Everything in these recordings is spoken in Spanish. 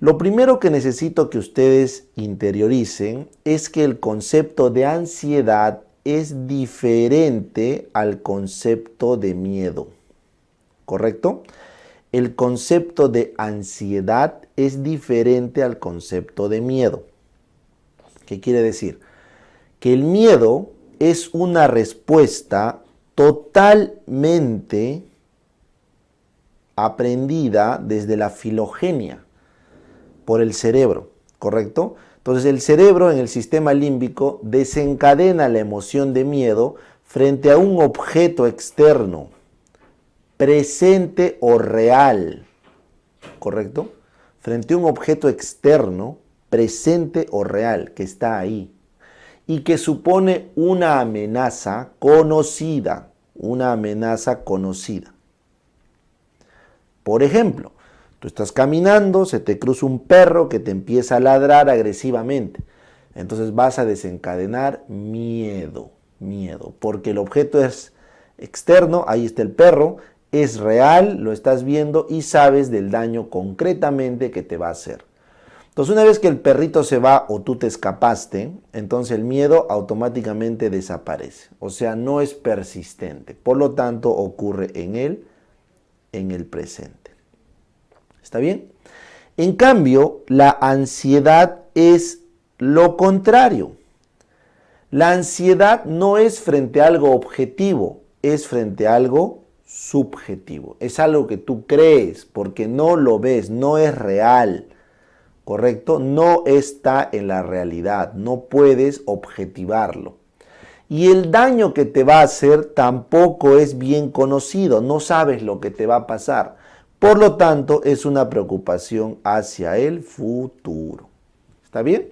Lo primero que necesito que ustedes interioricen es que el concepto de ansiedad es diferente al concepto de miedo, ¿correcto? El concepto de ansiedad es diferente al concepto de miedo. ¿Qué quiere decir? Que el miedo es una respuesta totalmente aprendida desde la filogenia por el cerebro, ¿correcto? Entonces el cerebro en el sistema límbico desencadena la emoción de miedo frente a un objeto externo, presente o real, ¿correcto? Frente a un objeto externo, presente o real, que está ahí y que supone una amenaza conocida, Por ejemplo, tú estás caminando, se te cruza un perro que te empieza a ladrar agresivamente. Entonces vas a desencadenar miedo, porque el objeto es externo, ahí está el perro, es real, lo estás viendo y sabes del daño concretamente que te va a hacer. Entonces una vez que el perrito se va o tú te escapaste, entonces el miedo automáticamente desaparece. O sea, no es persistente. Por lo tanto, ocurre en el presente. ¿Está bien? En cambio, la ansiedad es lo contrario. La ansiedad no es frente a algo objetivo, es frente a algo subjetivo. Es algo que tú crees porque no lo ves, no es real. ¿Correcto? No está en la realidad, no puedes objetivarlo. Y el daño que te va a hacer tampoco es bien conocido, no sabes lo que te va a pasar. Por lo tanto, es una preocupación hacia el futuro. ¿Está bien?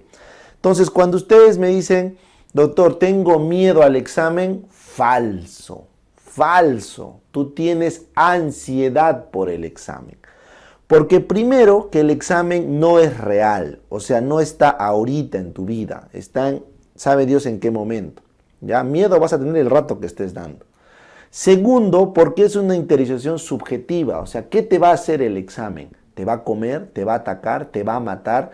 Entonces, cuando ustedes me dicen, doctor, tengo miedo al examen, falso, falso. Tú tienes ansiedad por el examen. Porque primero que el examen no es real, o sea, no está ahorita en tu vida, está en, sabe Dios en qué momento. ¿Ya? Miedo vas a tener el rato que estés dando. Segundo, porque es una interiorización subjetiva, o sea, ¿qué te va a hacer el examen? ¿Te va a comer? ¿Te va a atacar? ¿Te va a matar?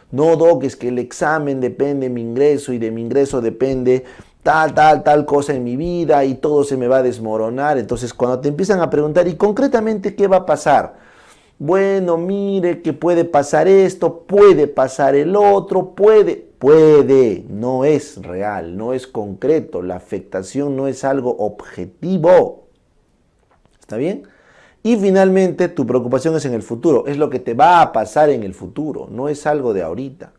No, Doc, es que el examen depende de mi ingreso y de mi ingreso depende tal cosa en mi vida y todo se me va a desmoronar. Entonces, cuando te empiezan a preguntar, ¿y concretamente qué va a pasar? Bueno, mire que puede pasar esto, puede pasar el otro, puede, no es real, no es concreto, la afectación no es algo objetivo. ¿Está bien? Y finalmente tu preocupación es en el futuro, es lo que te va a pasar en el futuro, no es algo de ahorita.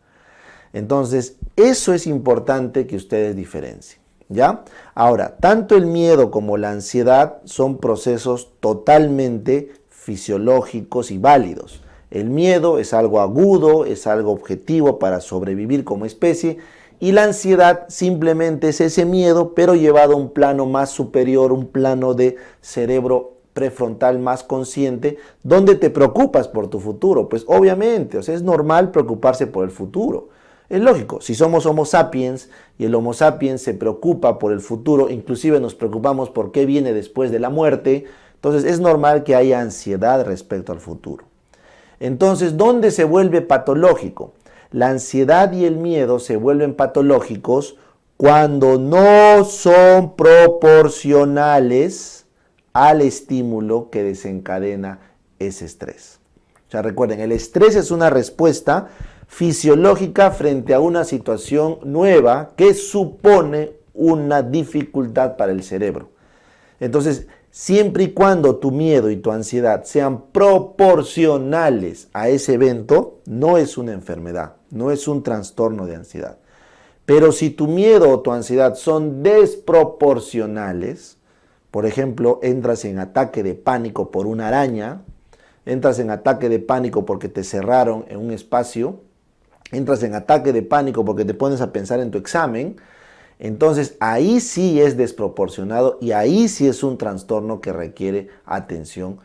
Entonces, eso es importante que ustedes diferencien, ¿ya? Ahora, tanto el miedo como la ansiedad son procesos totalmente fisiológicos y válidos. El miedo es algo agudo, es algo objetivo para sobrevivir como especie y la ansiedad simplemente es ese miedo pero llevado a un plano más superior, un plano de cerebro prefrontal más consciente donde te preocupas por tu futuro. Pues obviamente, o sea, es normal preocuparse por el futuro. Es lógico, si somos Homo sapiens y el Homo sapiens se preocupa por el futuro, inclusive nos preocupamos por qué viene después de la muerte, entonces es normal que haya ansiedad respecto al futuro. Entonces, ¿dónde se vuelve patológico? La ansiedad y el miedo se vuelven patológicos cuando no son proporcionales al estímulo que desencadena ese estrés. O sea, recuerden, el estrés es una respuesta fisiológica frente a una situación nueva que supone una dificultad para el cerebro. Entonces, siempre y cuando tu miedo y tu ansiedad sean proporcionales a ese evento, no es una enfermedad, no es un trastorno de ansiedad. Pero si tu miedo o tu ansiedad son desproporcionales, por ejemplo, entras en ataque de pánico por una araña, entras en ataque de pánico porque te cerraron en un espacio, entras en ataque de pánico porque te pones a pensar en tu examen, entonces ahí sí es desproporcionado y ahí sí es un trastorno que requiere atención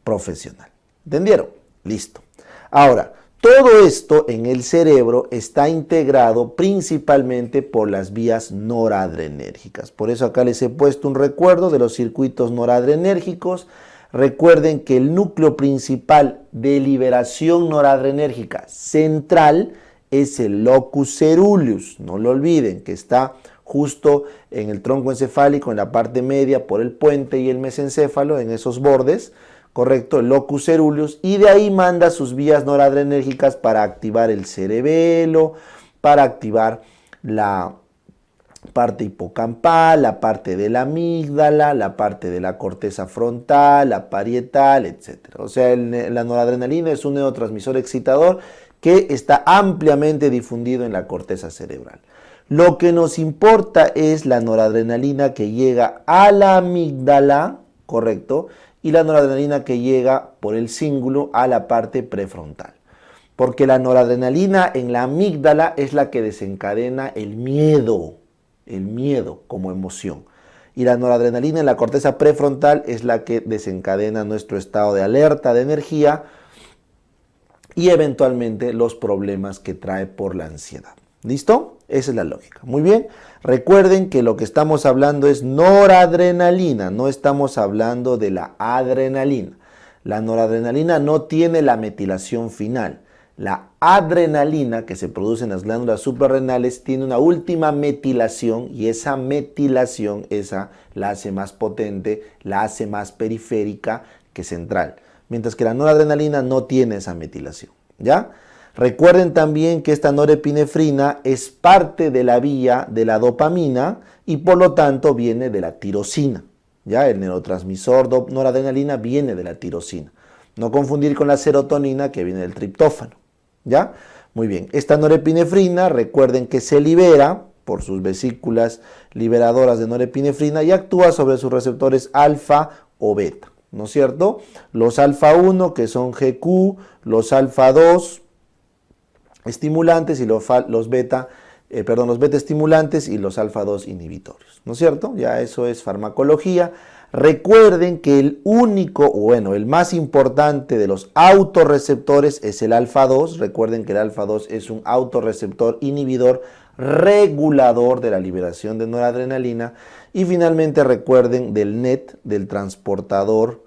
profesional. ¿Entendieron? Listo. Ahora, todo esto en el cerebro está integrado principalmente por las vías noradrenérgicas. Por eso acá les he puesto un recuerdo de los circuitos noradrenérgicos. recuerden que el núcleo principal de liberación noradrenérgica central es el locus ceruleus. No lo olviden, que está justo en el tronco encefálico, en la parte media, por el puente y el mesencéfalo, en esos bordes, correcto, el locus ceruleus, y de ahí manda sus vías noradrenérgicas para activar el cerebelo, para activar la parte hipocampal, la parte de la amígdala, la parte de la corteza frontal, la parietal, etc. O sea, la noradrenalina es un neurotransmisor excitador que está ampliamente difundido en la corteza cerebral. Lo que nos importa es la noradrenalina que llega a la amígdala, ¿correcto? Y la noradrenalina que llega por el cíngulo a la parte prefrontal. Porque la noradrenalina en la amígdala es la que desencadena el miedo como emoción. Y la noradrenalina en la corteza prefrontal es la que desencadena nuestro estado de alerta, de energía y eventualmente los problemas que trae por la ansiedad. ¿Listo? Esa es la lógica. Muy bien. Recuerden que lo que estamos hablando es noradrenalina, no estamos hablando de la adrenalina. La noradrenalina no tiene la metilación final. La adrenalina que se produce en las glándulas suprarrenales tiene una última metilación y esa metilación, esa la hace más potente, la hace más periférica que central. Mientras que la noradrenalina no tiene esa metilación. ¿Ya? Recuerden también que esta norepinefrina es parte de la vía de la dopamina y por lo tanto viene de la tirosina. ¿Ya? El neurotransmisor noradrenalina viene de la tirosina. No confundir con la serotonina que viene del triptófano. ¿Ya? Muy bien. Esta norepinefrina, recuerden que se libera por sus vesículas liberadoras de norepinefrina y actúa sobre sus receptores alfa o beta. ¿No es cierto? Los alfa 1 que son GQ, los alfa 2 estimulantes y los beta estimulantes y los alfa 2 inhibitorios, ¿no es cierto? Ya eso es farmacología. Recuerden que el más importante de los autorreceptores es el alfa 2. Recuerden que el alfa 2 es un autorreceptor inhibidor regulador de la liberación de noradrenalina. Y finalmente recuerden del NET, del transportador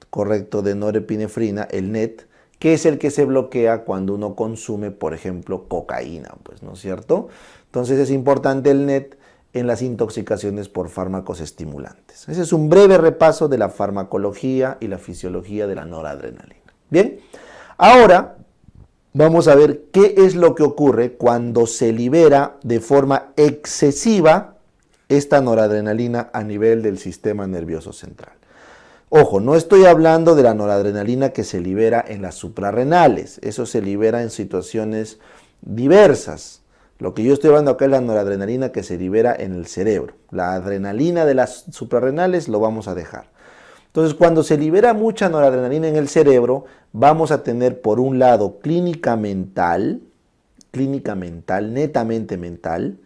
correcto de norepinefrina, el NET, que es el que se bloquea cuando uno consume, por ejemplo, cocaína, pues, ¿no es cierto? Entonces es importante el NET en las intoxicaciones por fármacos estimulantes. Ese es un breve repaso de la farmacología y la fisiología de la noradrenalina. Bien, ahora vamos a ver qué es lo que ocurre cuando se libera de forma excesiva esta noradrenalina a nivel del sistema nervioso central. Ojo, no estoy hablando de la noradrenalina que se libera en las suprarrenales. Eso se libera en situaciones diversas. Lo que yo estoy hablando acá es la noradrenalina que se libera en el cerebro. La adrenalina de las suprarrenales lo vamos a dejar. Entonces, cuando se libera mucha noradrenalina en el cerebro, vamos a tener por un lado clínica mental, netamente mental,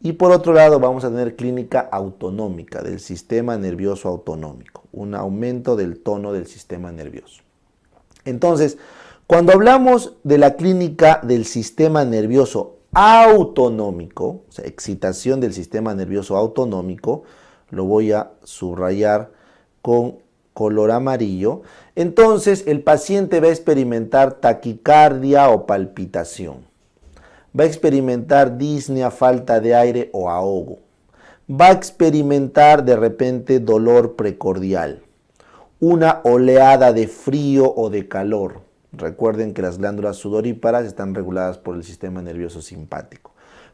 y por otro lado vamos a tener clínica autonómica del sistema nervioso autonómico, un aumento del tono del sistema nervioso. Entonces, cuando hablamos de la clínica del sistema nervioso autonómico, o sea, excitación del sistema nervioso autonómico, lo voy a subrayar con color amarillo, entonces el paciente va a experimentar taquicardia o palpitación, va a experimentar disnea, falta de aire o ahogo, va a experimentar de repente dolor precordial, una oleada de frío o de calor. Recuerden que las glándulas sudoríparas están reguladas por el sistema nervioso simpático.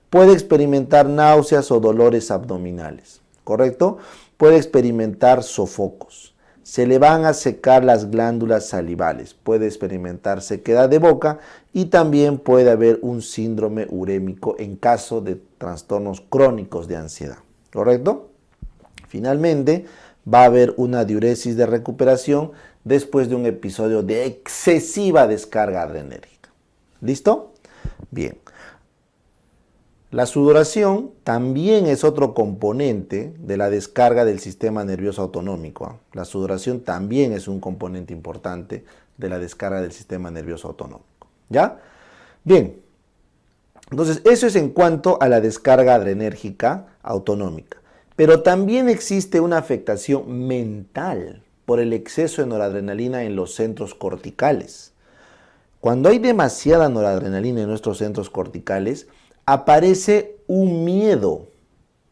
Puede experimentar náuseas o dolores abdominales, ¿correcto? Puede experimentar sofocos. Se le van a secar las glándulas salivales. Puede experimentar sequedad de boca y también puede haber un síndrome urémico en caso de trastornos crónicos de ansiedad, ¿correcto? Finalmente, va a haber una diuresis de recuperación después de un episodio de excesiva descarga adrenérgica. ¿Listo? Bien. La sudoración también es otro componente de la descarga del sistema nervioso autonómico. La sudoración también es un componente importante de la descarga del sistema nervioso autonómico. ¿Ya? Bien. Entonces, eso es en cuanto a la descarga adrenérgica autonómica. Pero también existe una afectación mental. por el exceso de noradrenalina en los centros corticales. Cuando hay demasiada noradrenalina en nuestros centros corticales, aparece un miedo,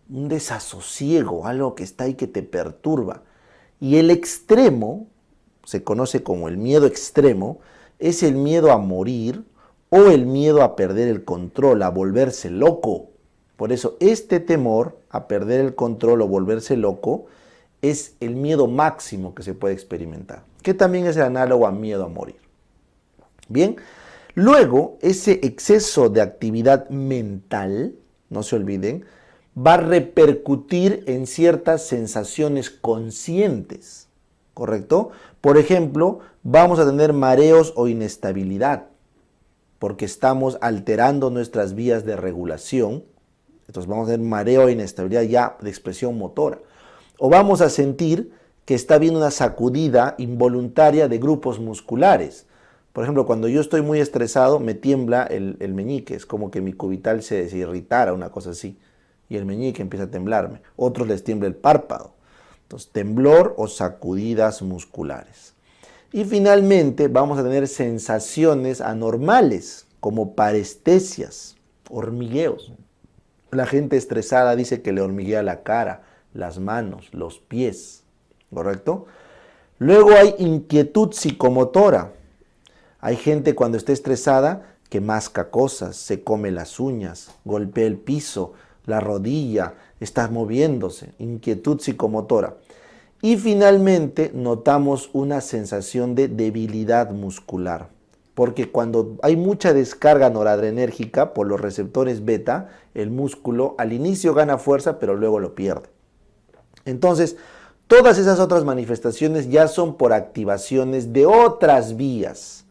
un desasosiego, algo que está ahí que te perturba. Y el extremo, se conoce como el miedo extremo, es el miedo a morir o el miedo a perder el control, a volverse loco. Por eso este temor a perder el control o volverse loco es el miedo máximo que se puede experimentar, que también es el análogo a miedo a morir. Bien, luego ese exceso de actividad mental, no se olviden, va a repercutir en ciertas sensaciones conscientes, ¿correcto? Por ejemplo, vamos a tener mareos o inestabilidad, porque estamos alterando nuestras vías de regulación. Entonces vamos a tener mareo e inestabilidad ya de expresión motora. O vamos a sentir que está habiendo una sacudida involuntaria de grupos musculares. Por ejemplo, cuando yo estoy muy estresado, me tiembla el meñique. Es como que mi cubital se irritara, una cosa así. Y el meñique empieza a temblarme. Otros les tiembla el párpado. Entonces, temblor o sacudidas musculares. Y finalmente vamos a tener sensaciones anormales, como parestesias, hormigueos. La gente estresada dice que le hormiguea la cara, las manos, los pies, ¿correcto? Luego hay inquietud psicomotora. Hay gente cuando está estresada que masca cosas, se come las uñas, golpea el piso, la rodilla, está moviéndose, inquietud psicomotora. Y finalmente notamos una sensación de debilidad muscular, porque cuando hay mucha descarga noradrenérgica por los receptores beta, el músculo al inicio gana fuerza, pero luego lo pierde. Entonces, todas esas otras manifestaciones ya son por activaciones de otras vías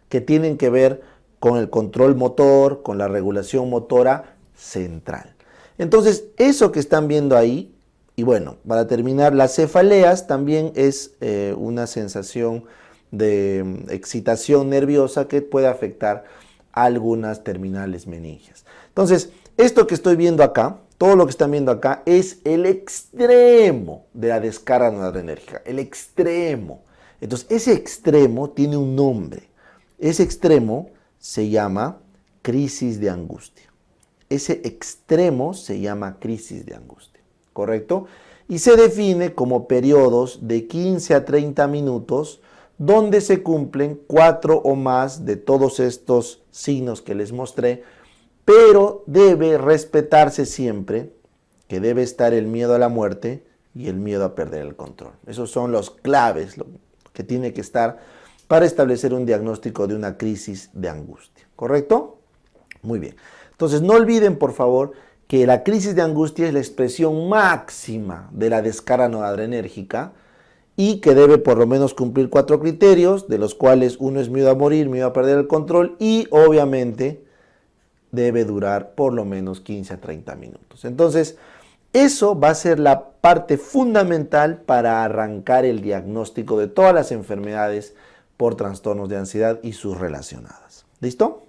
que tienen que ver con el control motor, con la regulación motora central. Entonces, eso que están viendo ahí, y bueno, para terminar, las cefaleas también es una sensación de excitación nerviosa que puede afectar a algunas terminales meningias. Entonces, esto que estoy viendo acá, todo lo que están viendo acá es el extremo de la descarga noradrenérgica, el extremo. Entonces, ese extremo tiene un nombre. Ese extremo se llama crisis de angustia. Ese extremo se llama crisis de angustia, ¿correcto? Y se define como periodos de 15 a 30 minutos donde se cumplen 4 o más de todos estos signos que les mostré, pero debe respetarse siempre que debe estar el miedo a la muerte y el miedo a perder el control. Esos son los claves que tiene que estar para establecer un diagnóstico de una crisis de angustia, ¿correcto? Muy bien. Entonces, no olviden, por favor, que la crisis de angustia es la expresión máxima de la descarga noradrenérgica y que debe por lo menos cumplir 4 criterios, de los cuales uno es miedo a morir, miedo a perder el control y obviamente debe durar por lo menos 15 a 30 minutos. Entonces, eso va a ser la parte fundamental para arrancar el diagnóstico de todas las enfermedades por trastornos de ansiedad y sus relacionadas. ¿Listo?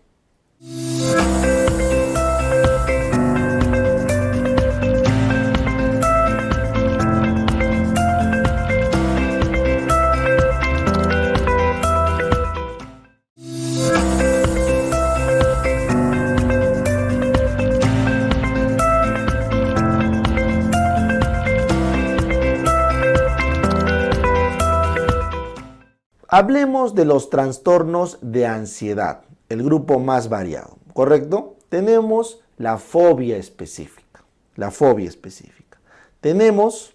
Hablemos de los trastornos de ansiedad, el grupo más variado, ¿correcto? Tenemos la fobia específica, Tenemos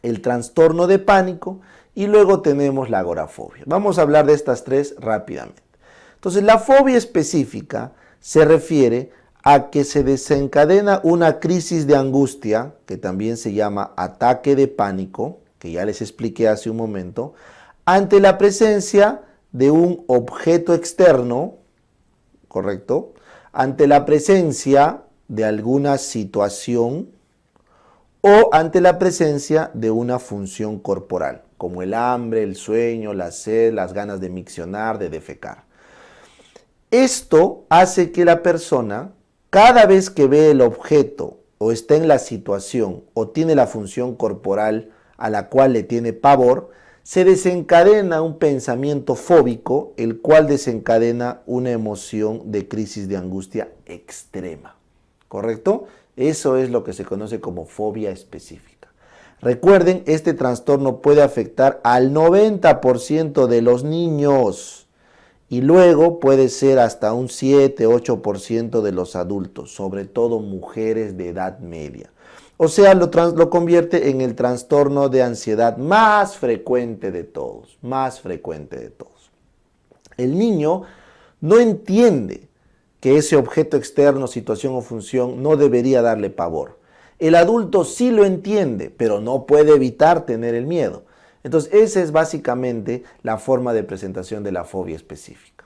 el trastorno de pánico y luego tenemos la agorafobia. Vamos a hablar de estas tres rápidamente. Entonces, la fobia específica se refiere a que se desencadena una crisis de angustia, que también se llama ataque de pánico, que ya les expliqué hace un momento, ante la presencia de un objeto externo, ¿correcto? Ante la presencia de alguna situación o ante la presencia de una función corporal, como el hambre, el sueño, la sed, las ganas de miccionar, de defecar. Esto hace que la persona, cada vez que ve el objeto o está en la situación o tiene la función corporal a la cual le tiene pavor, se desencadena un pensamiento fóbico, el cual desencadena una emoción de crisis de angustia extrema. ¿Correcto? Eso es lo que se conoce como fobia específica. Recuerden, este trastorno puede afectar al 90% de los niños y luego puede ser hasta un 7-8% de los adultos, sobre todo mujeres de edad media. O sea, lo convierte en el trastorno de ansiedad más frecuente de todos, El niño no entiende que ese objeto externo, situación o función no debería darle pavor. El adulto sí lo entiende, pero no puede evitar tener el miedo. Entonces, esa es básicamente la forma de presentación de la fobia específica.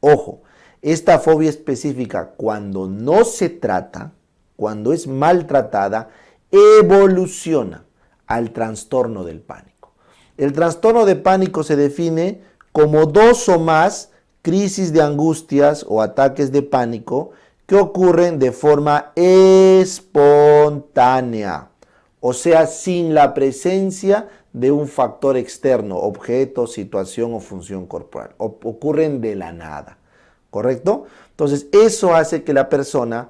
Ojo, esta fobia específica, cuando no se trata, cuando es maltratada, evoluciona al trastorno del pánico. El trastorno de pánico se define como 2 o más crisis de angustias o ataques de pánico que ocurren de forma espontánea, o sea, sin la presencia de un factor externo, objeto, situación o función corporal. Ocurren de la nada, ¿correcto? Entonces, eso hace que la persona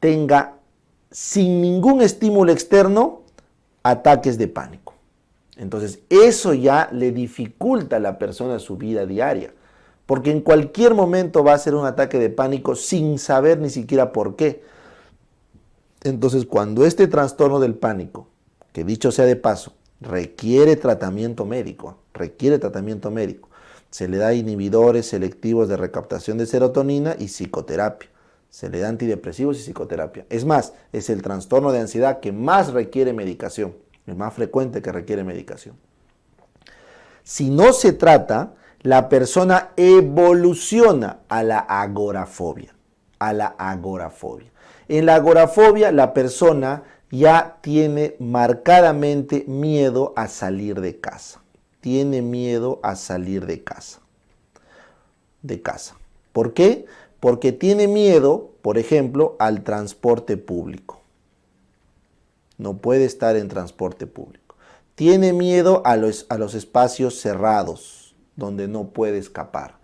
tenga, sin ningún estímulo externo, ataques de pánico. Entonces, eso ya le dificulta a la persona su vida diaria, porque en cualquier momento va a ser un ataque de pánico sin saber ni siquiera por qué. Entonces, cuando este trastorno del pánico, que dicho sea de paso, requiere tratamiento médico, se le da inhibidores selectivos de recaptación de serotonina y psicoterapia. Se le da antidepresivos y psicoterapia. Es más, es el trastorno de ansiedad que más requiere medicación, el más frecuente que requiere medicación. Si no se trata, la persona evoluciona a la agorafobia. En la agorafobia, la persona ya tiene marcadamente miedo a salir de casa. ¿Por qué? Porque tiene miedo, por ejemplo, al transporte público. No puede estar en transporte público. Tiene miedo a los espacios cerrados, donde no puede escapar.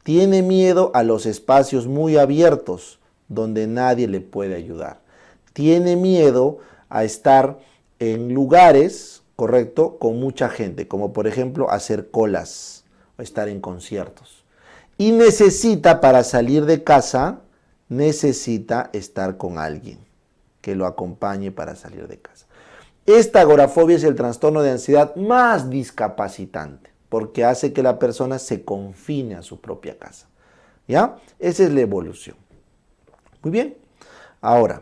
Tiene miedo a los espacios muy abiertos, donde nadie le puede ayudar. Tiene miedo a estar en lugares, correcto, con mucha gente, como por ejemplo hacer colas o estar en conciertos. Y necesita, para salir de casa, necesita estar con alguien que lo acompañe para salir de casa. Esta agorafobia es el trastorno de ansiedad más discapacitante, porque hace que la persona se confine a su propia casa. ¿Ya? Esa es la evolución. Muy bien. Ahora,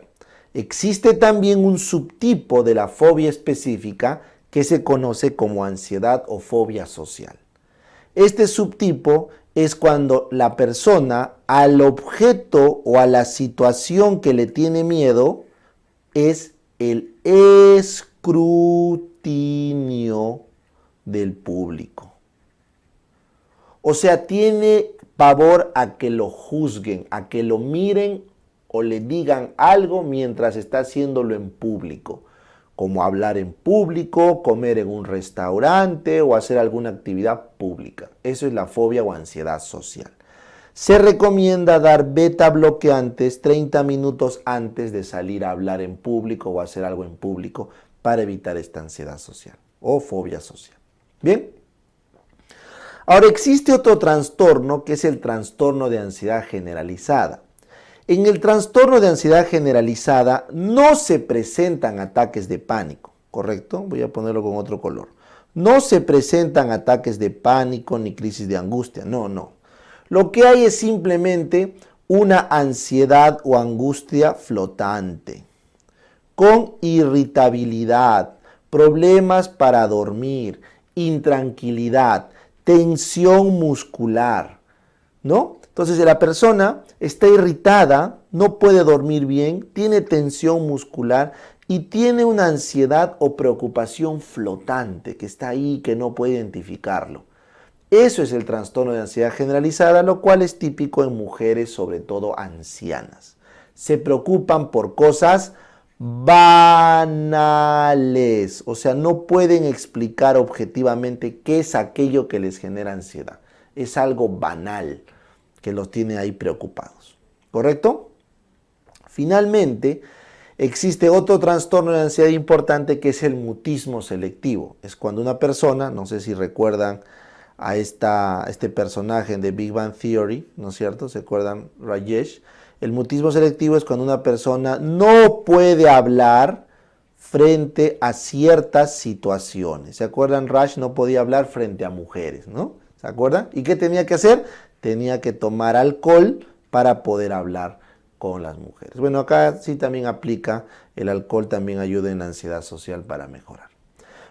existe también un subtipo de la fobia específica que se conoce como ansiedad o fobia social. Este subtipo es cuando la persona al objeto o a la situación que le tiene miedo es el escrutinio del público. O sea, tiene pavor a que lo juzguen, a que lo miren o le digan algo mientras está haciéndolo en público, como hablar en público, comer en un restaurante o hacer alguna actividad pública. Eso es la fobia o ansiedad social. Se recomienda dar beta bloqueantes 30 minutos antes de salir a hablar en público o hacer algo en público para evitar esta ansiedad social o fobia social. Bien. Ahora existe otro trastorno que es el trastorno de ansiedad generalizada. En el trastorno de ansiedad generalizada no se presentan ataques de pánico, ¿correcto? Voy a ponerlo con otro color. No se presentan ataques de pánico ni crisis de angustia, no. Lo que hay es simplemente una ansiedad o angustia flotante, con irritabilidad, problemas para dormir, intranquilidad, tensión muscular, ¿no? Entonces la persona está irritada, no puede dormir bien, tiene tensión muscular y tiene una ansiedad o preocupación flotante que está ahí, que no puede identificarlo. Eso es el trastorno de ansiedad generalizada, lo cual es típico en mujeres, sobre todo ancianas. Se preocupan por cosas banales. O sea, no pueden explicar objetivamente qué es aquello que les genera ansiedad. Es algo banal que los tiene ahí preocupados. ¿Correcto? Finalmente, existe otro trastorno de ansiedad importante que es el mutismo selectivo. Es cuando una persona, no sé si recuerdan a este personaje de Big Bang Theory, ¿no es cierto? ¿Se acuerdan? Rajesh. El mutismo selectivo es cuando una persona no puede hablar frente a ciertas situaciones. ¿Se acuerdan? Raj no podía hablar frente a mujeres, ¿no? ¿Se acuerdan? ¿Y qué tenía que hacer? Tenía que tomar alcohol para poder hablar con las mujeres. Bueno, acá sí también aplica, el alcohol también ayuda en la ansiedad social para mejorar.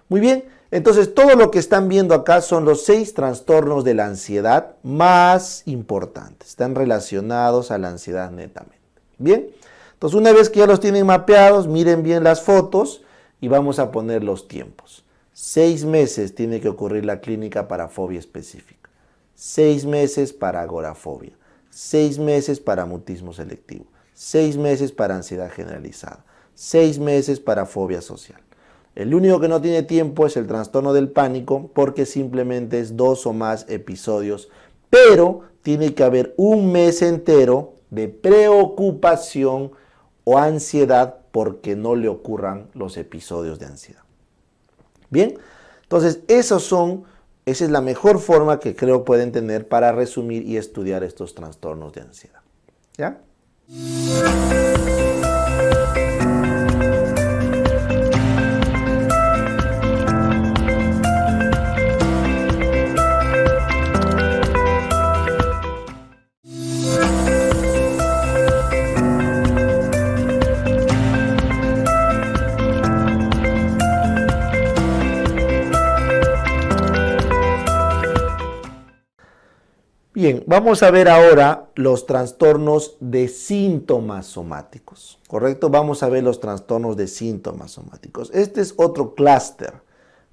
Muy bien, entonces todo lo que están viendo acá son los 6 trastornos de la ansiedad más importantes. Están relacionados a la ansiedad netamente. Bien, entonces una vez que ya los tienen mapeados, miren bien las fotos y vamos a poner los tiempos. 6 meses tiene que ocurrir la clínica para fobia específica. 6 meses para agorafobia. 6 meses para mutismo selectivo, 6 meses para ansiedad generalizada, 6 meses para fobia social. El único que no tiene tiempo es el trastorno del pánico porque simplemente es 2 o más episodios, pero tiene que haber un mes entero de preocupación o ansiedad porque no le ocurran los episodios de ansiedad. Bien, entonces esa es la mejor forma que creo pueden tener para resumir y estudiar estos trastornos de ansiedad. ¿Ya? Bien, vamos a ver ahora los trastornos de síntomas somáticos, ¿correcto? Vamos a ver los trastornos de síntomas somáticos. Este es otro clúster,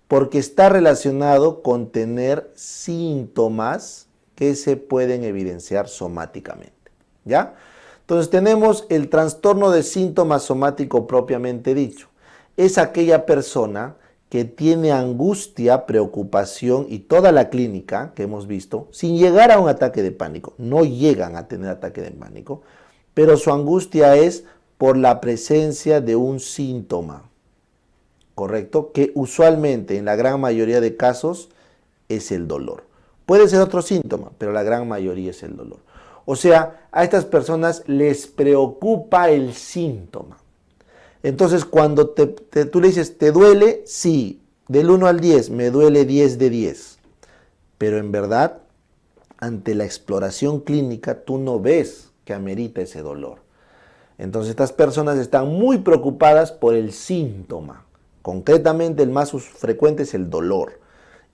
porque está relacionado con tener síntomas que se pueden evidenciar somáticamente, ¿ya? Entonces tenemos el trastorno de síntoma somático propiamente dicho. Es aquella persona que tiene angustia, preocupación y toda la clínica que hemos visto, sin llegar a un ataque de pánico. No llegan a tener ataque de pánico, pero su angustia es por la presencia de un síntoma, ¿correcto? Que usualmente, en la gran mayoría de casos, es el dolor. Puede ser otro síntoma, pero la gran mayoría es el dolor. O sea, a estas personas les preocupa el síntoma. Entonces, cuando tú le dices, ¿te duele? Sí, del 1 al 10, me duele 10 de 10. Pero en verdad, ante la exploración clínica, tú no ves que amerita ese dolor. Entonces, estas personas están muy preocupadas por el síntoma. Concretamente, el más frecuente es el dolor.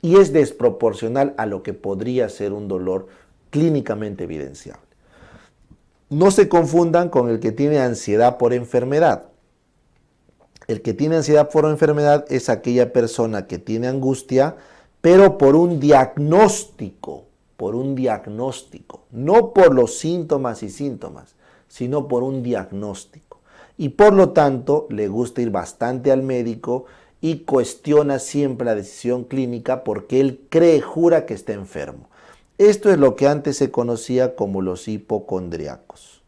Y es desproporcional a lo que podría ser un dolor clínicamente evidenciable. No se confundan con el que tiene ansiedad por enfermedad. El que tiene ansiedad por enfermedad es aquella persona que tiene angustia, pero por un diagnóstico, no por los síntomas y síntomas, sino por un diagnóstico. Y por lo tanto, le gusta ir bastante al médico y cuestiona siempre la decisión clínica porque él jura que está enfermo. Esto es lo que antes se conocía como los hipocondriacos.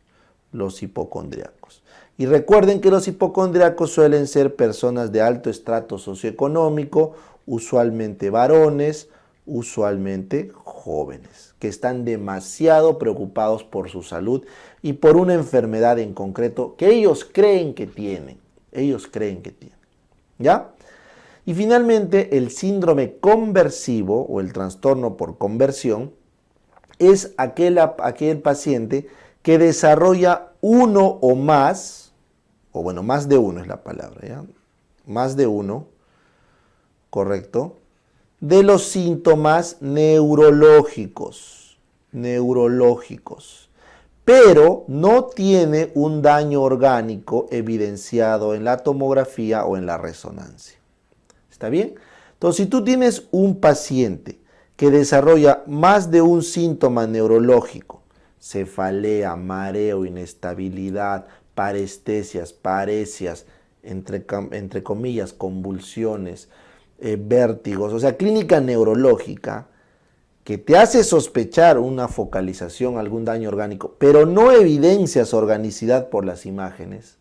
Y recuerden que los hipocondriacos suelen ser personas de alto estrato socioeconómico, usualmente varones, usualmente jóvenes, que están demasiado preocupados por su salud y por una enfermedad en concreto que ellos creen que tienen. ¿Ya? Y finalmente, el síndrome conversivo o el trastorno por conversión es aquel paciente que desarrolla uno o más, o bueno, más de uno es la palabra, ¿ya? Más de uno, ¿correcto? De los síntomas neurológicos, pero no tiene un daño orgánico evidenciado en la tomografía o en la resonancia. ¿Está bien? Entonces, si tú tienes un paciente que desarrolla más de un síntoma neurológico, cefalea, mareo, inestabilidad, parestesias, paresias, entre comillas, convulsiones, vértigos, o sea, clínica neurológica que te hace sospechar una focalización, algún daño orgánico, pero no evidencias organicidad por las imágenes.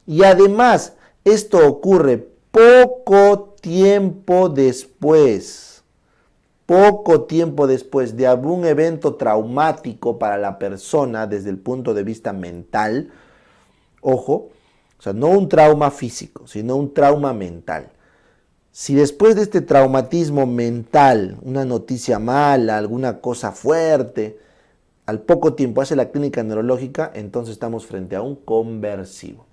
Y además, esto ocurre poco tiempo después de algún evento traumático para la persona desde el punto de vista mental. Ojo, o sea, no un trauma físico, sino un trauma mental. Si después de este traumatismo mental, una noticia mala, alguna cosa fuerte, al poco tiempo hace la clínica neurológica, entonces estamos frente a un conversivo.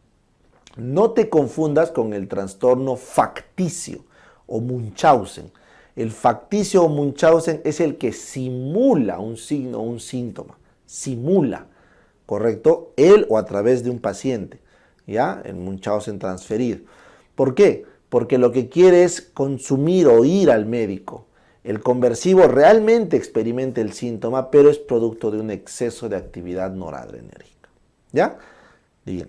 No te confundas con el trastorno facticio o Munchausen. El facticio o Munchausen es el que simula un signo o un síntoma. Simula, ¿correcto? Él o a través de un paciente, ¿ya? El Munchausen transferido. ¿Por qué? Porque lo que quiere es consumir o ir al médico. El conversivo realmente experimenta el síntoma, pero es producto de un exceso de actividad noradrenérgica. ¿Ya? Bien.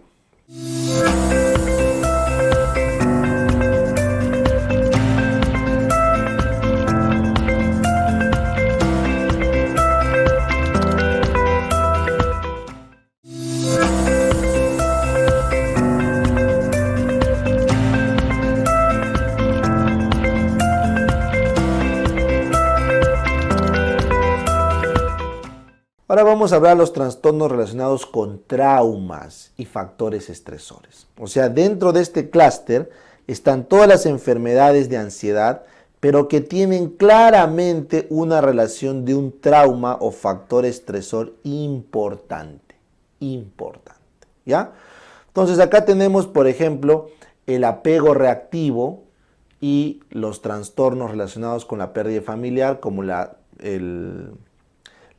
Ahora vamos a hablar de los trastornos relacionados con traumas y factores estresores. O sea, dentro de este clúster están todas las enfermedades de ansiedad, pero que tienen claramente una relación de un trauma o factor estresor importante. ¿Ya? Entonces acá tenemos, por ejemplo, el apego reactivo y los trastornos relacionados con la pérdida familiar, como la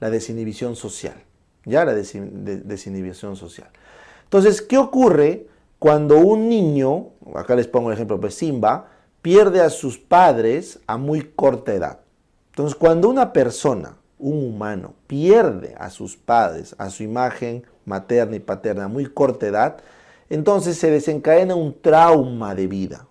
desinhibición social, ¿ya? La desinhibición social. Entonces, ¿qué ocurre cuando un niño, acá les pongo el ejemplo, pues Simba, pierde a sus padres a muy corta edad? Entonces, cuando una persona, un humano, pierde a sus padres, a su imagen materna y paterna a muy corta edad, entonces se desencadena un trauma de vida,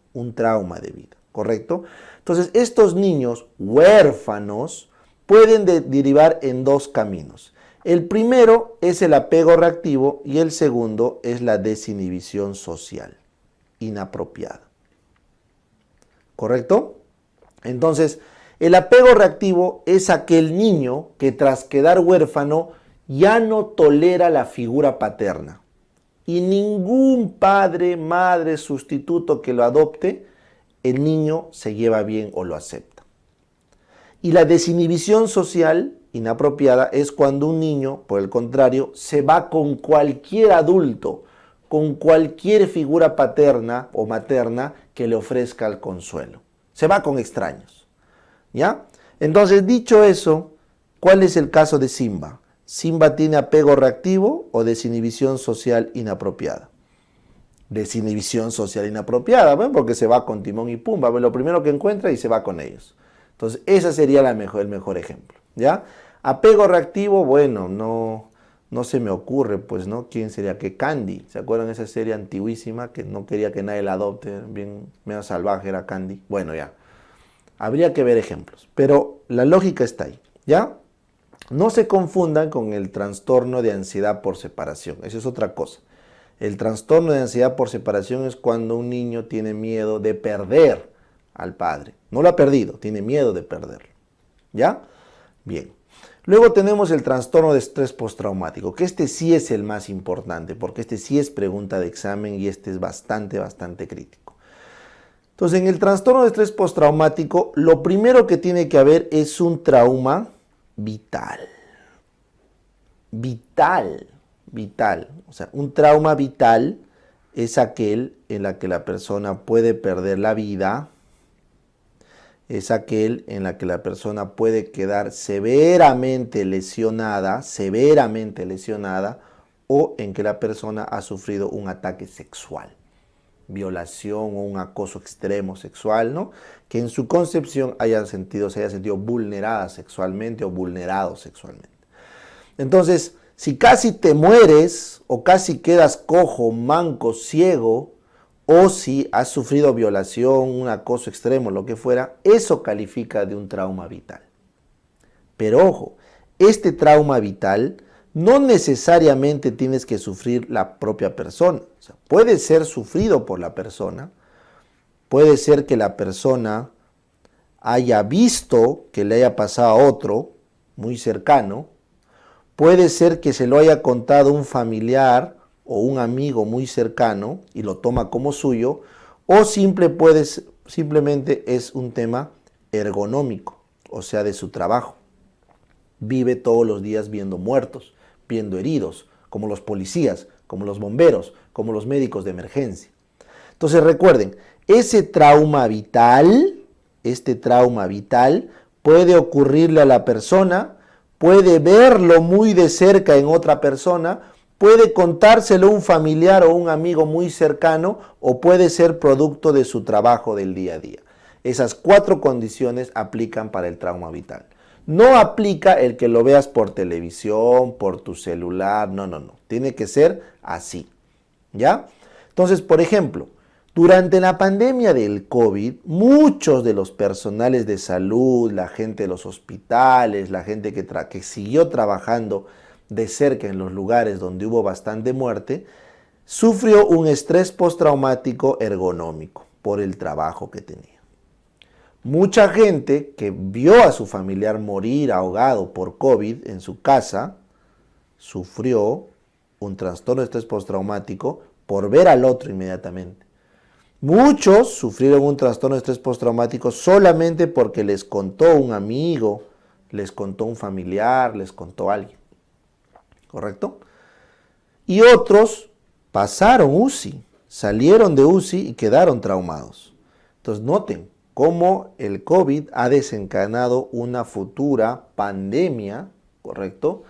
¿correcto? Entonces, estos niños huérfanos pueden derivar en dos caminos. El primero es el apego reactivo y el segundo es la desinhibición social inapropiada. ¿Correcto? Entonces, el apego reactivo es aquel niño que tras quedar huérfano ya no tolera la figura paterna. Y ningún padre, madre, sustituto que lo adopte, el niño se lleva bien o lo acepta. Y la desinhibición social inapropiada es cuando un niño, por el contrario, se va con cualquier adulto, con cualquier figura paterna o materna que le ofrezca el consuelo. Se va con extraños. ¿Ya? Entonces, dicho eso, ¿cuál es el caso de Simba? ¿Simba tiene apego reactivo o desinhibición social inapropiada? Desinhibición social inapropiada, ¿ven? Porque se va con Timón y Pumba, ve lo primero que encuentra y se va con ellos. Entonces, ese sería el mejor ejemplo, ¿ya? Apego reactivo, bueno, no se me ocurre, pues, ¿no? ¿Quién sería? Que Candy, ¿se acuerdan de esa serie antiguísima que no quería que nadie la adopte? Bien, medio salvaje era Candy. Bueno, ya. Habría que ver ejemplos, pero la lógica está ahí, ¿ya? No se confundan con el trastorno de ansiedad por separación, eso es otra cosa. El trastorno de ansiedad por separación es cuando un niño tiene miedo de perder al padre. No lo ha perdido, tiene miedo de perderlo. ¿Ya? Bien. Luego tenemos el trastorno de estrés postraumático, que este sí es el más importante, porque este sí es pregunta de examen y este es bastante crítico. Entonces, en el trastorno de estrés postraumático, lo primero que tiene que haber es un trauma vital. Vital. O sea, un trauma vital es aquel en la que la persona puede perder la vida, es aquel en la que la persona puede quedar severamente lesionada o en que la persona ha sufrido un ataque sexual, violación o un acoso extremo sexual, ¿no? Que en su concepción se haya sentido vulnerada sexualmente o vulnerado sexualmente. Entonces, si casi te mueres o casi quedas cojo, manco, ciego, o si has sufrido violación, un acoso extremo, lo que fuera, eso califica de un trauma vital. Pero ojo, este trauma vital no necesariamente tienes que sufrir la propia persona. O sea, puede ser sufrido por la persona, puede ser que la persona haya visto que le haya pasado a otro muy cercano, puede ser que se lo haya contado un familiar o un amigo muy cercano y lo toma como suyo, o simplemente es un tema ergonómico, o sea, de su trabajo. Vive todos los días viendo muertos, viendo heridos, como los policías, como los bomberos, como los médicos de emergencia. Entonces recuerden, este trauma vital puede ocurrirle a la persona, puede verlo muy de cerca en otra persona, puede contárselo un familiar o un amigo muy cercano, o puede ser producto de su trabajo del día a día. Esas 4 condiciones aplican para el trauma vital. No aplica el que lo veas por televisión, por tu celular, no. Tiene que ser así, ¿ya? Entonces, por ejemplo, durante la pandemia del COVID, muchos de los personales de salud, la gente de los hospitales, la gente que siguió trabajando de cerca en los lugares donde hubo bastante muerte, sufrió un estrés postraumático ergonómico por el trabajo que tenía. Mucha gente que vio a su familiar morir ahogado por COVID en su casa, sufrió un trastorno de estrés postraumático por ver al otro inmediatamente. Muchos sufrieron un trastorno de estrés postraumático solamente porque les contó un amigo, les contó un familiar, les contó alguien. ¿Correcto? Y otros pasaron UCI, salieron de UCI y quedaron traumados. Entonces noten cómo el COVID ha desencadenado una futura pandemia, ¿correcto?,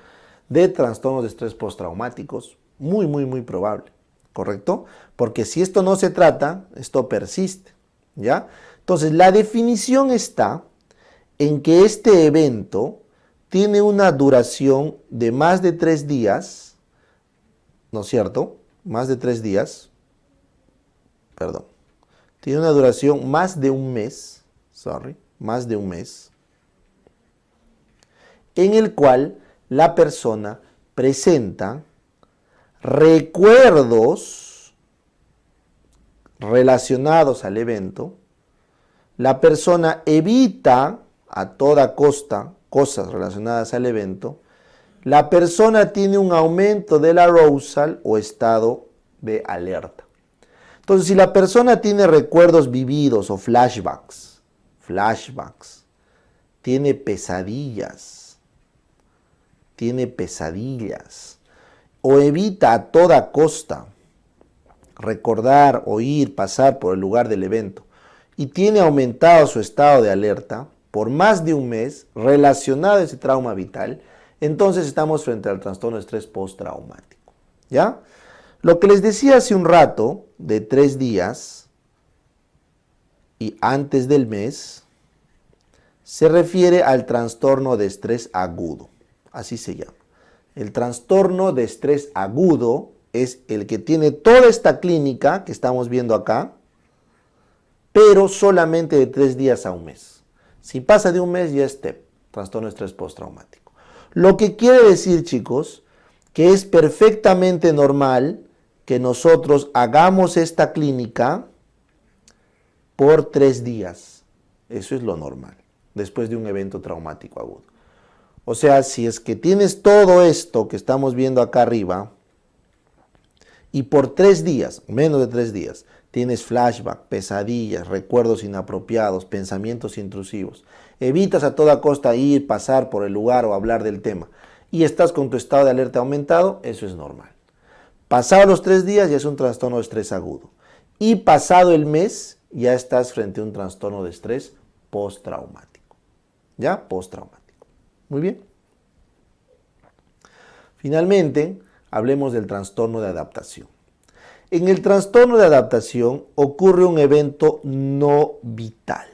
de trastornos de estrés postraumáticos, muy probable, ¿correcto? Porque si esto no se trata, esto persiste, ¿ya? Entonces, la definición está en que este evento tiene una duración de más de 3 días, ¿no es cierto? Más de 3 días, perdón. Tiene una duración más de un mes, en el cual la persona presenta recuerdos relacionados al evento, la persona evita a toda costa cosas relacionadas al evento, la persona tiene un aumento del arousal o estado de alerta. Entonces, si la persona tiene recuerdos vividos o flashbacks, tiene pesadillas, o evita a toda costa recordar, oír, pasar por el lugar del evento, y tiene aumentado su estado de alerta por más de un mes relacionado a ese trauma vital, entonces estamos frente al trastorno de estrés postraumático, ¿ya? Lo que les decía hace un rato, de 3 días y antes del mes, se refiere al trastorno de estrés agudo, así se llama. El trastorno de estrés agudo es el que tiene toda esta clínica que estamos viendo acá, pero solamente de 3 días a un mes. Si pasa de un mes ya es TEP, trastorno de estrés postraumático. Lo que quiere decir, chicos, que es perfectamente normal que nosotros hagamos esta clínica por 3 días. Eso es lo normal, después de un evento traumático agudo. O sea, si es que tienes todo esto que estamos viendo acá arriba, y por 3 días, menos de 3 días, tienes flashback, pesadillas, recuerdos inapropiados, pensamientos intrusivos, evitas a toda costa ir, pasar por el lugar o hablar del tema, y estás con tu estado de alerta aumentado, eso es normal. Pasado los 3 días ya es un trastorno de estrés agudo. Y pasado el mes ya estás frente a un trastorno de estrés postraumático. ¿Ya? Postraumático. Muy bien. Finalmente, hablemos del trastorno de adaptación. En el trastorno de adaptación ocurre un evento no vital.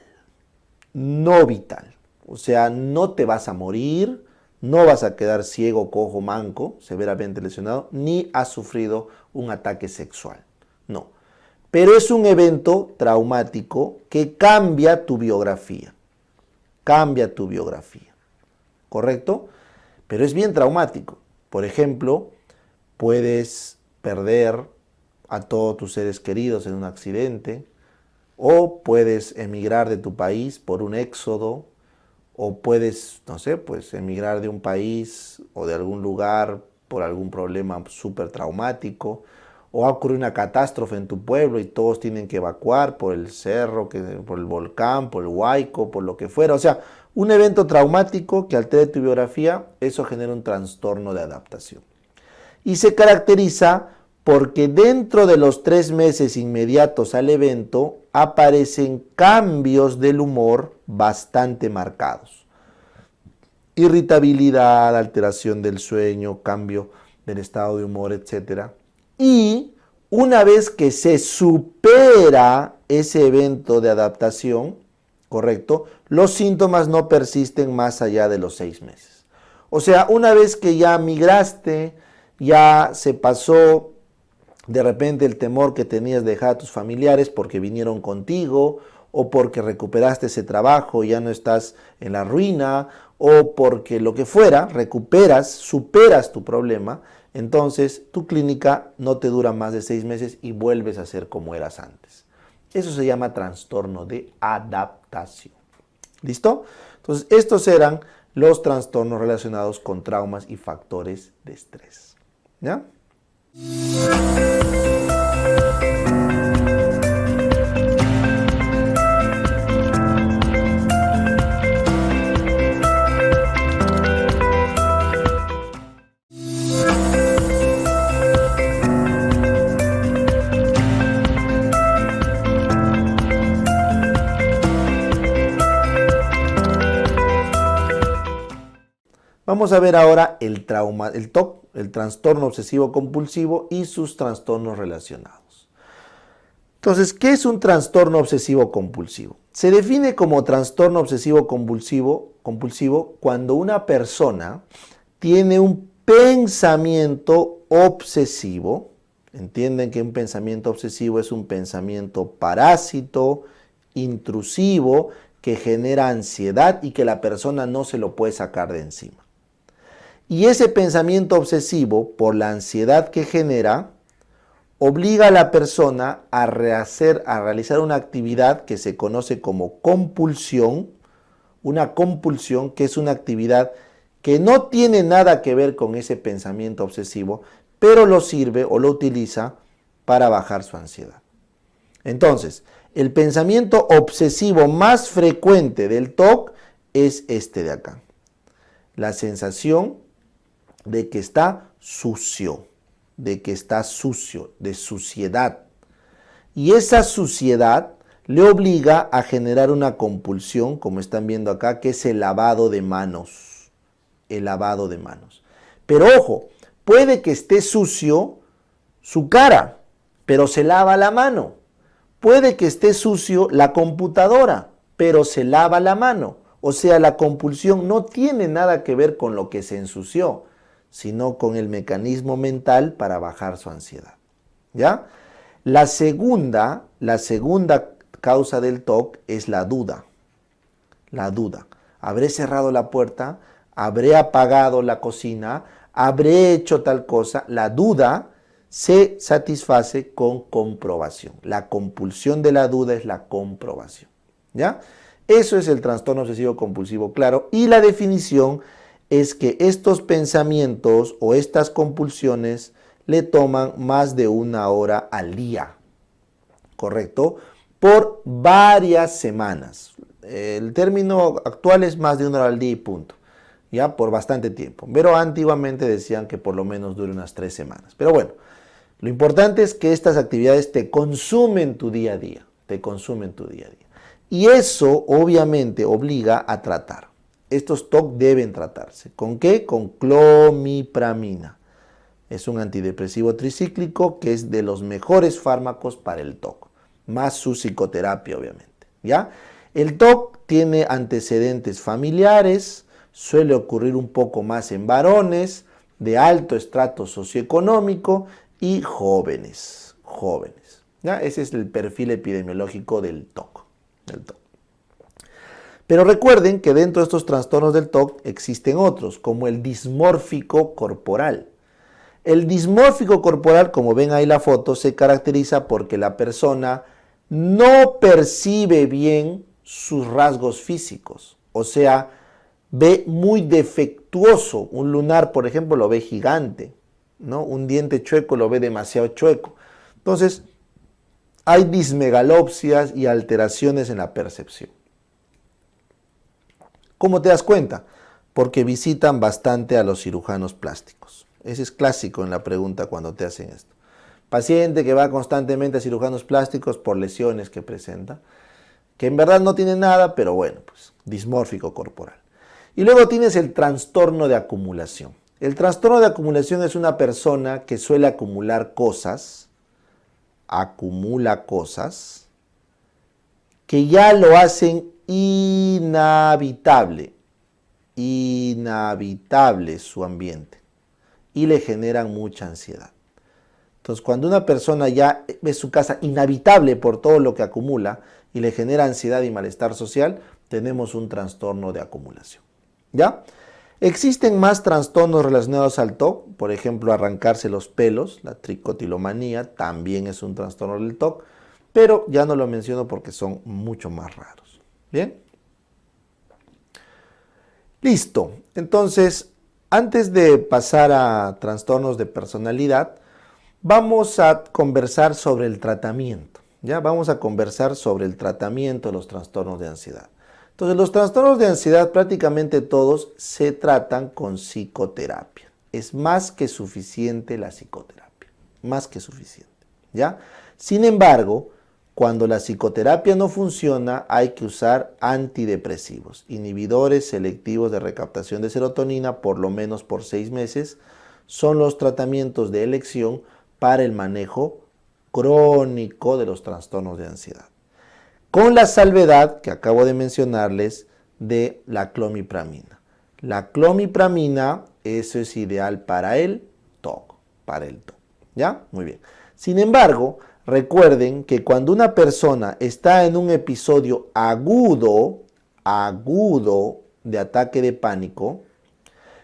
No vital. O sea, no te vas a morir, no vas a quedar ciego, cojo, manco, severamente lesionado, ni has sufrido un ataque sexual. No. pero es un evento traumático que cambia tu biografía. Cambia tu biografía, ¿correcto? Pero es bien traumático. Por ejemplo, puedes perder a todos tus seres queridos en un accidente, o puedes emigrar de tu país por un éxodo, o puedes, no sé, pues emigrar de un país o de algún lugar por algún problema súper traumático, o va a ocurrir una catástrofe en tu pueblo y todos tienen que evacuar por el cerro, por el volcán, por el Huayco, por lo que fuera. O sea, un evento traumático que altere tu biografía, eso genera un trastorno de adaptación. Y se caracteriza porque dentro de los 3 meses inmediatos al evento aparecen cambios del humor bastante marcados. Irritabilidad, alteración del sueño, cambio del estado de humor, etc. Y una vez que se supera ese evento de adaptación, ¿correcto? Los síntomas no persisten más allá de los 6 meses. O sea, una vez que ya migraste, ya se pasó de repente el temor que tenías de dejar a tus familiares porque vinieron contigo, o porque recuperaste ese trabajo y ya no estás en la ruina, o porque lo que fuera, recuperas, superas tu problema, entonces tu clínica no te dura más de 6 meses y vuelves a ser como eras antes. Eso se llama trastorno de adaptación. ¿Listo? Entonces, estos eran los trastornos relacionados con traumas y factores de estrés. ¿Ya? Vamos a ver ahora el TOC, el trastorno obsesivo compulsivo y sus trastornos relacionados. Entonces, ¿qué es un trastorno obsesivo compulsivo? Se define como trastorno obsesivo compulsivo cuando una persona tiene un pensamiento obsesivo. Entienden que un pensamiento obsesivo es un pensamiento parásito, intrusivo, que genera ansiedad y que la persona no se lo puede sacar de encima. Y ese pensamiento obsesivo, por la ansiedad que genera, obliga a la persona a realizar una actividad que se conoce como compulsión, una compulsión que es una actividad que no tiene nada que ver con ese pensamiento obsesivo, pero lo sirve o lo utiliza para bajar su ansiedad. Entonces, el pensamiento obsesivo más frecuente del TOC es este de acá. La sensación de que está sucio, de suciedad. Y esa suciedad le obliga a generar una compulsión, como están viendo acá, que es el lavado de manos. El lavado de manos. Pero ojo, puede que esté sucio su cara, pero se lava la mano. Puede que esté sucio la computadora, pero se lava la mano. O sea, la compulsión no tiene nada que ver con lo que se ensució, sino con el mecanismo mental para bajar su ansiedad. ¿Ya? La segunda causa del TOC es la duda. La duda. ¿Habré cerrado la puerta? ¿Habré apagado la cocina? ¿Habré hecho tal cosa? La duda se satisface con comprobación. La compulsión de la duda es la comprobación. ¿Ya? Eso es el trastorno obsesivo compulsivo, claro. Y la definición es que estos pensamientos o estas compulsiones le toman más de 1 hora al día, ¿correcto? Por varias semanas. El término actual es más de 1 hora al día y punto, ya por bastante tiempo. Pero antiguamente decían que por lo menos dure unas 3 semanas. Pero bueno, lo importante es que estas actividades te consumen tu día a día, Y eso obviamente obliga a tratar. Estos TOC deben tratarse. ¿Con qué? Con clomipramina. Es un antidepresivo tricíclico que es de los mejores fármacos para el TOC, más su psicoterapia obviamente. ¿Ya? El TOC tiene antecedentes familiares, suele ocurrir un poco más en varones, de alto estrato socioeconómico y jóvenes. ¿Ya? Ese es el perfil epidemiológico del TOC. Pero recuerden que dentro de estos trastornos del TOC existen otros, como el dismórfico corporal. El dismórfico corporal, como ven ahí la foto, se caracteriza porque la persona no percibe bien sus rasgos físicos. O sea, ve muy defectuoso. Un lunar, por ejemplo, lo ve gigante, ¿no? Un diente chueco lo ve demasiado chueco. Entonces, hay dismegalopsias y alteraciones en la percepción. ¿Cómo te das cuenta? Porque visitan bastante a los cirujanos plásticos. Ese es clásico en la pregunta cuando te hacen esto. Paciente que va constantemente a cirujanos plásticos por lesiones que presenta, que en verdad no tiene nada, pero bueno, pues dismórfico corporal. Y luego tienes el trastorno de acumulación. El trastorno de acumulación es una persona que suele acumular cosas, acumula cosas, que ya lo hacen inhabitable su ambiente y le generan mucha ansiedad. Entonces, cuando una persona ya ve su casa inhabitable por todo lo que acumula y le genera ansiedad y malestar social, tenemos un trastorno de acumulación. ¿Ya? Existen más trastornos relacionados al TOC, por ejemplo, arrancarse los pelos, la tricotilomanía, también es un trastorno del TOC, pero ya no lo menciono porque son mucho más raros. ¿Bien? Listo. Entonces, antes de pasar a trastornos de personalidad, vamos a conversar sobre el tratamiento. ¿Ya? Vamos a conversar sobre el tratamiento de los trastornos de ansiedad. Entonces, los trastornos de ansiedad prácticamente todos se tratan con psicoterapia. Es más que suficiente la psicoterapia. Más que suficiente. ¿Ya? Sin embargo, cuando la psicoterapia no funciona, hay que usar antidepresivos, inhibidores selectivos de recaptación de serotonina, por lo menos por 6 meses. Son los tratamientos de elección para el manejo crónico de los trastornos de ansiedad. Con la salvedad que acabo de mencionarles de la clomipramina. La clomipramina, eso es ideal para el TOC, ¿ya? Muy bien. Sin embargo, recuerden que cuando una persona está en un episodio agudo de ataque de pánico,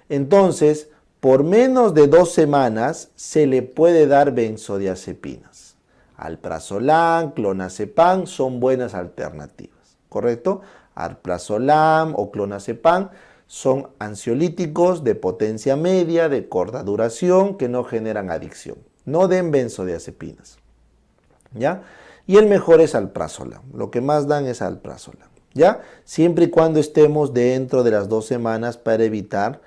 entonces, por menos de 2 semanas se le puede dar benzodiazepinas. Alprazolam, clonazepam son buenas alternativas, ¿correcto? Alprazolam o clonazepam son ansiolíticos de potencia media, de corta duración, que no generan adicción. No den benzodiazepinas, ¿ya? Y el mejor es alprazolam. Lo que más dan es alprazolam, ¿ya? Siempre y cuando estemos dentro de las 2 semanas para evitar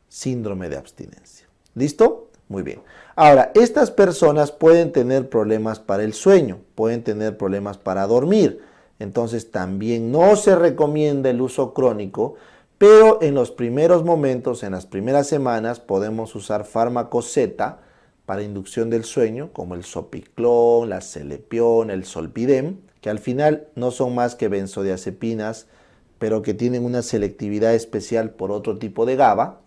síndrome de abstinencia. ¿Listo? Muy bien. Ahora, estas personas pueden tener problemas para el sueño, pueden tener problemas para dormir. Entonces, también no se recomienda el uso crónico, pero en los primeros momentos, en las primeras semanas, podemos usar fármacos Z para inducción del sueño, como el Zopiclón, la Celepión, el Zolpidem, que al final no son más que benzodiazepinas, pero que tienen una selectividad especial por otro tipo de GABA.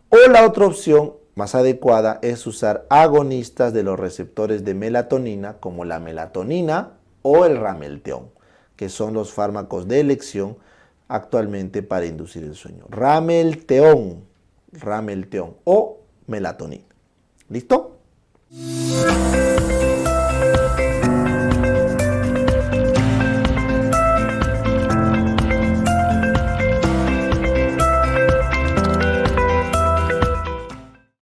O la otra opción más adecuada es usar agonistas de los receptores de melatonina, como la melatonina o el Ramelteón, que son los fármacos de elección actualmente para inducir el sueño. Ramelteón o melatonina. ¿Listo?